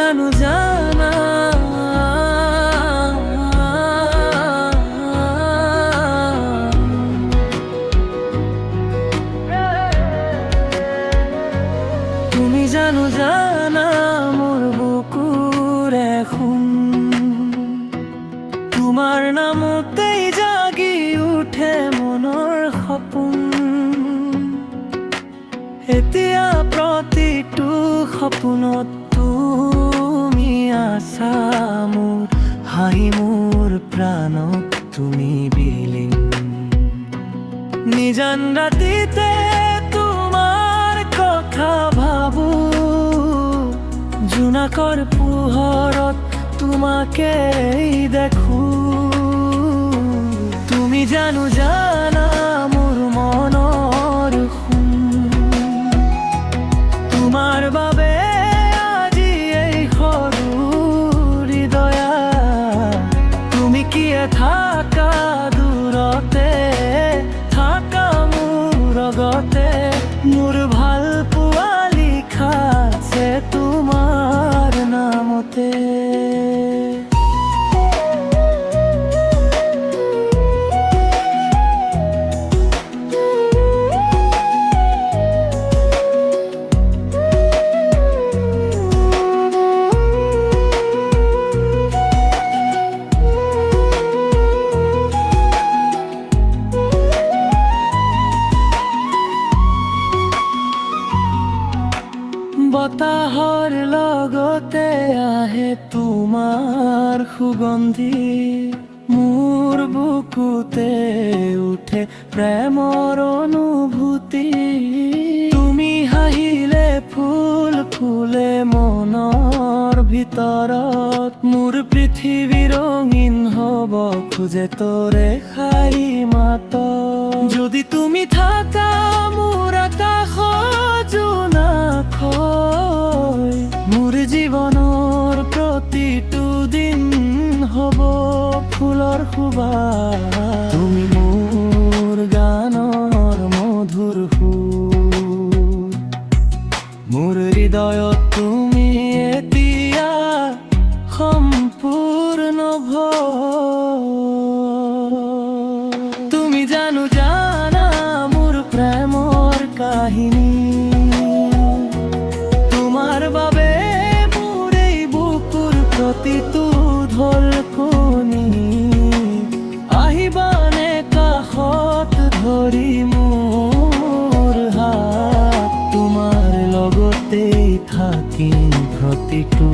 জানো জানা তুমি জানো জানা মোর বুকুর এখন তোমার নামতেই জাগি উঠে মনৰ সপোন। এতিয়া প্ৰতিটো সপোনত তুমি আছা মোৰ, হাঁহি মোৰ প্ৰাণত তুমি বিলীন। নিজান ৰাতিতে তোমাৰ কথা ভাবো, জোনাকৰ পোহৰত তোমাকেই দেখো। তুমি জানো জানা মোৰ মনৰ খুন, তোমাৰ বাবে আজি এই সৰু হৃদয়া। তুমি কিয়ে থাকা দূৰতে, থাকা মোৰ আগতে। মোৰ ভাল পোৱা লিখা আছে তোমাৰ নামতে। বতাহৰ লগতে আহে তোমাৰ সুগন্ধি, মোৰ বুকুতে উঠে প্ৰেমৰ অনুভূতি। তুমি হাঁহিলে ফুল ফুলে মনৰ ভিতৰত, মোৰ পৃথিৱী ৰঙীন হ'ব খোজে তোৰে শাৰী মাত। যদি তুমি থাকা মোৰ আকাশত জোনাককৈ, মোৰ জীৱনৰ প্ৰতিটো দিন হ'ব ফুলৰ সুবাস। তুমি মোৰ গানৰ মধুৰ সুৰ, মোৰ হৃদয়ত তুমি এতিয়া সম্পূৰ্ণ ভৰ। তুমি জানো জানা মোৰ প্ৰেমৰ কাহিনী, তোমাৰ বাবে মোৰ এই বুকুৰ প্ৰতিটো ধলকনি। আহিবানে কাষত ধৰি মোৰ হাত, তোমাৰ লগতেই থাকিম প্ৰতিটো